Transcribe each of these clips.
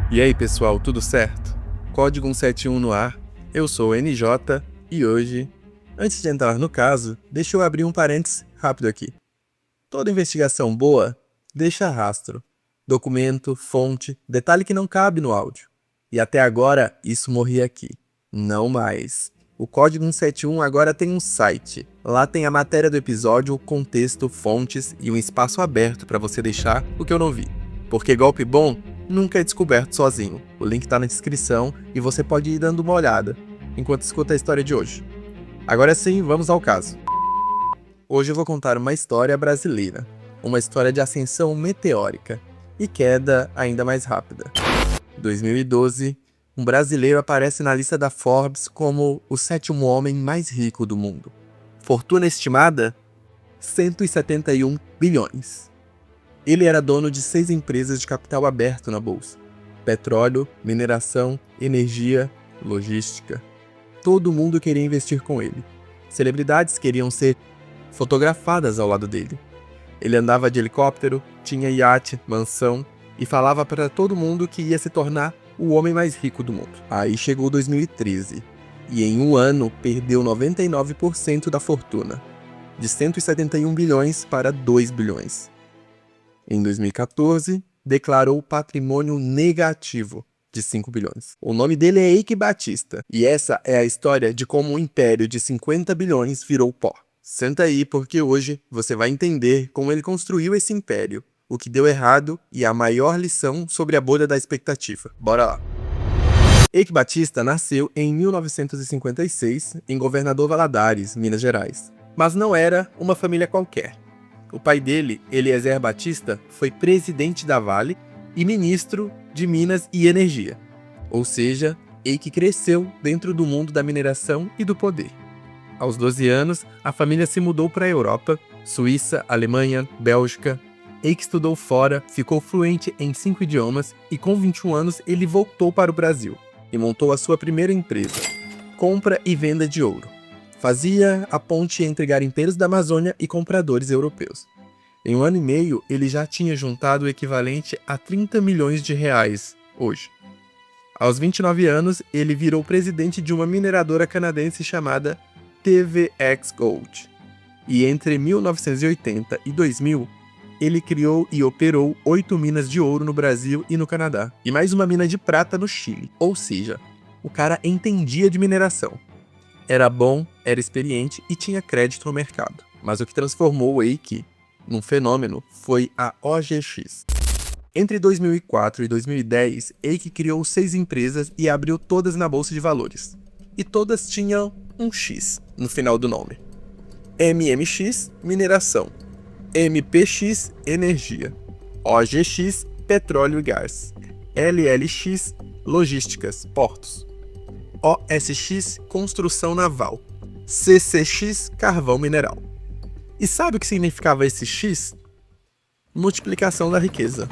E aí pessoal, tudo certo? Código 171 no ar, eu sou o NJ e hoje, antes de entrar no caso, deixa eu abrir um parênteses rápido aqui. Toda investigação boa deixa rastro, documento, fonte, detalhe que não cabe no áudio. E até agora isso morria aqui, não mais. O Código 171 agora tem um site. Lá tem a matéria do episódio, contexto, fontes e um espaço aberto para você deixar o que eu não vi. Porque golpe bom nunca é descoberto sozinho. O link tá na descrição e você pode ir dando uma olhada enquanto escuta a história de hoje. Agora sim, vamos ao caso. Hoje eu vou contar uma história brasileira. Uma história de ascensão meteórica e queda ainda mais rápida. Em 2012, um brasileiro aparece na lista da Forbes como o 7º homem mais rico do mundo. Fortuna estimada? 171 bilhões. Ele era dono de 6 empresas de capital aberto na bolsa. Petróleo, mineração, energia, logística. Todo mundo queria investir com ele. Celebridades queriam ser fotografadas ao lado dele. Ele andava de helicóptero, tinha iate, mansão e falava para todo mundo que ia se tornar o homem mais rico do mundo. Aí chegou 2013 e em um ano perdeu 99% da fortuna, de 171 bilhões para 2 bilhões. Em 2014, declarou patrimônio negativo de 5 bilhões. O nome dele é Eike Batista, e essa é a história de como um império de 50 bilhões virou pó. Senta aí porque hoje você vai entender como ele construiu esse império, o que deu errado e a maior lição sobre a bolha da expectativa. Bora lá! Eike Batista nasceu em 1956 em Governador Valadares, Minas Gerais. Mas não era uma família qualquer. O pai dele, Eliezer Batista, foi presidente da Vale e ministro de Minas e Energia. Ou seja, Eike cresceu dentro do mundo da mineração e do poder. Aos 12 anos, a família se mudou para a Europa, Suíça, Alemanha, Bélgica. Eike estudou fora, ficou fluente em 5 idiomas e com 21 anos ele voltou para o Brasil e montou a sua primeira empresa, compra e venda de ouro. Fazia a ponte entre garimpeiros da Amazônia e compradores europeus. Em um ano e meio, ele já tinha juntado o equivalente a 30 milhões de reais hoje. Aos 29 anos, ele virou presidente de uma mineradora canadense chamada TVX Gold. E entre 1980 e 2000, ele criou e operou 8 minas de ouro no Brasil e no Canadá, e mais uma mina de prata no Chile. Ou seja, o cara entendia de mineração. Era bom, era experiente e tinha crédito no mercado. Mas o que transformou o Eike num fenômeno foi a OGX. Entre 2004 e 2010, Eike criou 6 empresas e abriu todas na Bolsa de Valores. E todas tinham um X no final do nome. MMX, mineração. MPX, energia. OGX, petróleo e gás. LLX, logísticas, portos. OSX, construção naval. CCX, carvão mineral. E sabe o que significava esse X? Multiplicação da riqueza.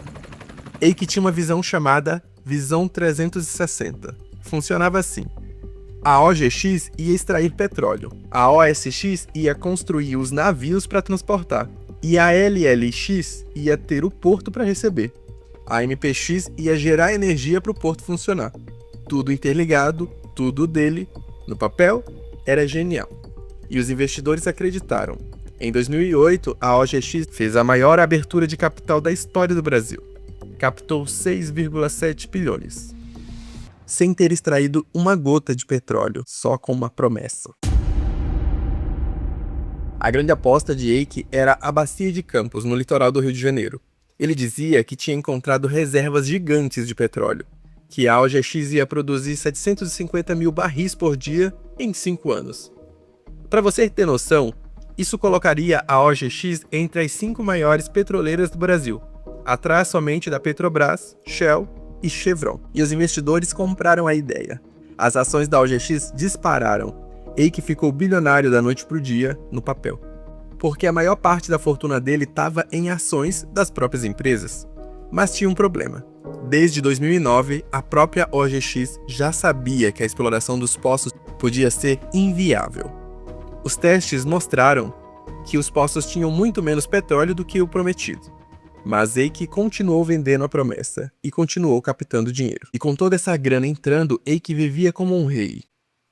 Eike tinha uma visão chamada Visão 360. Funcionava assim. A OGX ia extrair petróleo. A OSX ia construir os navios para transportar. E a LLX ia ter o porto para receber. A MPX ia gerar energia para o porto funcionar. Tudo interligado, tudo dele, no papel, era genial. E os investidores acreditaram. Em 2008, a OGX fez a maior abertura de capital da história do Brasil. Captou 6,7 bilhões. Sem ter extraído uma gota de petróleo, só com uma promessa. A grande aposta de Eike era a Bacia de Campos, no litoral do Rio de Janeiro. Ele dizia que tinha encontrado reservas gigantes de petróleo, que a OGX ia produzir 750 mil barris por dia em 5 anos. Para você ter noção, isso colocaria a OGX entre as 5 maiores petroleiras do Brasil, atrás somente da Petrobras, Shell e Chevron. E os investidores compraram a ideia. As ações da OGX dispararam. Eike ficou bilionário da noite para o dia no papel. Porque a maior parte da fortuna dele estava em ações das próprias empresas. Mas tinha um problema. Desde 2009, a própria OGX já sabia que a exploração dos poços podia ser inviável. Os testes mostraram que os poços tinham muito menos petróleo do que o prometido. Mas Eike continuou vendendo a promessa e continuou captando dinheiro. E com toda essa grana entrando, Eike vivia como um rei.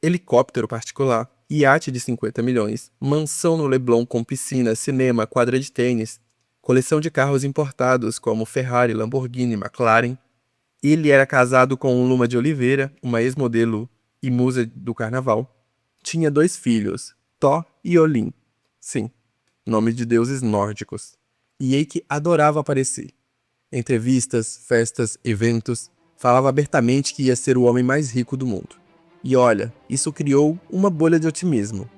Helicóptero particular, iate de 50 milhões, mansão no Leblon com piscina, cinema, quadra de tênis, coleção de carros importados como Ferrari, Lamborghini, McLaren. Ele era casado com Luma de Oliveira, uma ex-modelo e musa do carnaval. Tinha 2 filhos, Thor e Olin. Sim, nome de deuses nórdicos. E Eike adorava aparecer. Entrevistas, festas, eventos, falava abertamente que ia ser o homem mais rico do mundo. E olha, isso criou uma bolha de otimismo.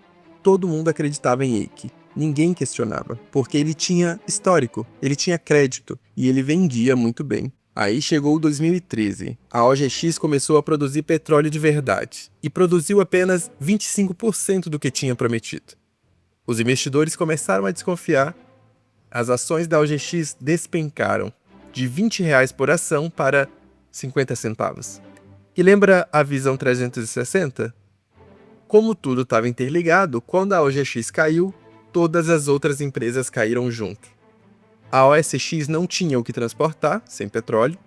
Todo mundo acreditava em Eike. Ninguém questionava, porque ele tinha histórico, ele tinha crédito e ele vendia muito bem. Aí chegou 2013. A OGX começou a produzir petróleo de verdade e produziu apenas 25% do que tinha prometido. Os investidores começaram a desconfiar. As ações da OGX despencaram de R$20 por ação para 50 centavos. E lembra a visão 360? Como tudo estava interligado, quando a OGX caiu, todas as outras empresas caíram junto. A OSX não tinha o que transportar, sem petróleo.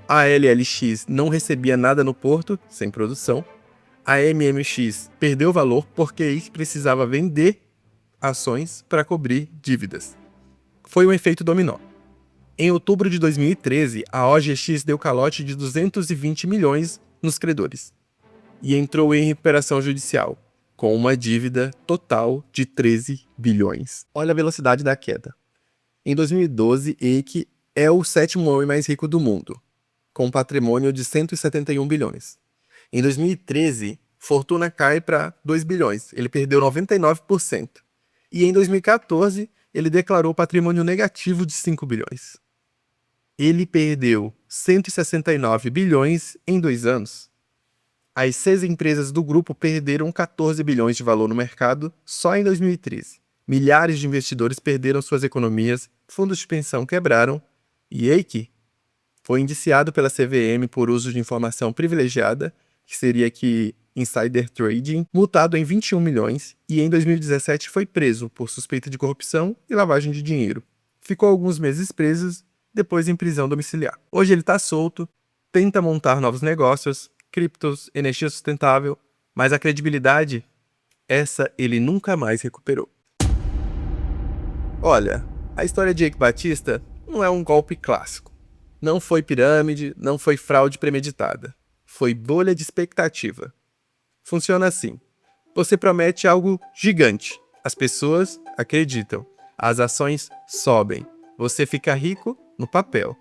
A LLX não recebia nada no porto, sem produção. A MMX perdeu valor porque Eike precisava vender ações para cobrir dívidas. Foi um efeito dominó. Em outubro de 2013, a OGX deu calote de 220 milhões nos credores e entrou em recuperação judicial, com uma dívida total de 13 bilhões. Olha a velocidade da queda. Em 2012, Eike é o 7º homem mais rico do mundo, com um patrimônio de 171 bilhões. Em 2013, fortuna cai para 2 bilhões, ele perdeu 99%. E em 2014, ele declarou patrimônio negativo de 5 bilhões. Ele perdeu 169 bilhões em 2 anos. As 6 empresas do grupo perderam 14 bilhões de valor no mercado só em 2013. Milhares de investidores perderam suas economias, fundos de pensão quebraram e Eike foi indiciado pela CVM por uso de informação privilegiada, que seria que insider trading, multado em 21 milhões e em 2017 foi preso por suspeita de corrupção e lavagem de dinheiro. Ficou alguns meses preso, depois em prisão domiciliar. Hoje ele está solto, tenta montar novos negócios, criptos, energia sustentável, mas a credibilidade, essa ele nunca mais recuperou. Olha, a história de Eike Batista não é um golpe clássico. Não foi pirâmide, não foi fraude premeditada. Foi bolha de expectativa. Funciona assim. Você promete algo gigante. As pessoas acreditam. As ações sobem. Você fica rico no papel.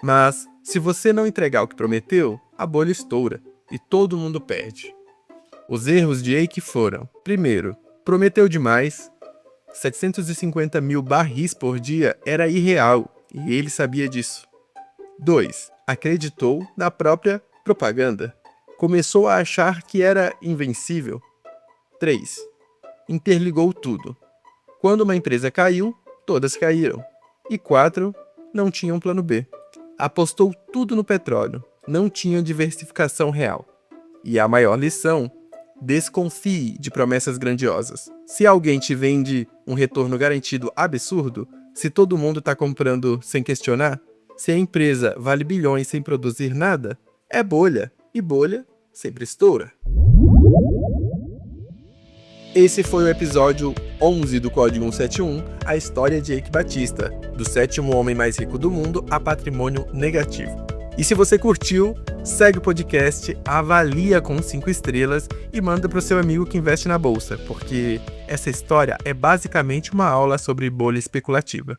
Mas, se você não entregar o que prometeu, a bolha estoura e todo mundo perde. Os erros de Eike foram: primeiro, prometeu demais. 750 mil barris por dia era irreal e ele sabia disso. 2. Acreditou na própria propaganda. Começou a achar que era invencível. 3. Interligou tudo. Quando uma empresa caiu, todas caíram. E 4. Não tinha um plano B. Apostou tudo no petróleo. Não tinha diversificação real. E a maior lição: desconfie de promessas grandiosas. Se alguém te vende um retorno garantido absurdo, se todo mundo está comprando sem questionar, se a empresa vale bilhões sem produzir nada, é bolha. E bolha sempre estoura. Esse foi o episódio 11 do Código 171, a história de Eike Batista, do 7º homem mais rico do mundo a patrimônio negativo. E se você curtiu, segue o podcast, avalia com 5 estrelas e manda para o seu amigo que investe na bolsa, porque essa história é basicamente uma aula sobre bolha especulativa.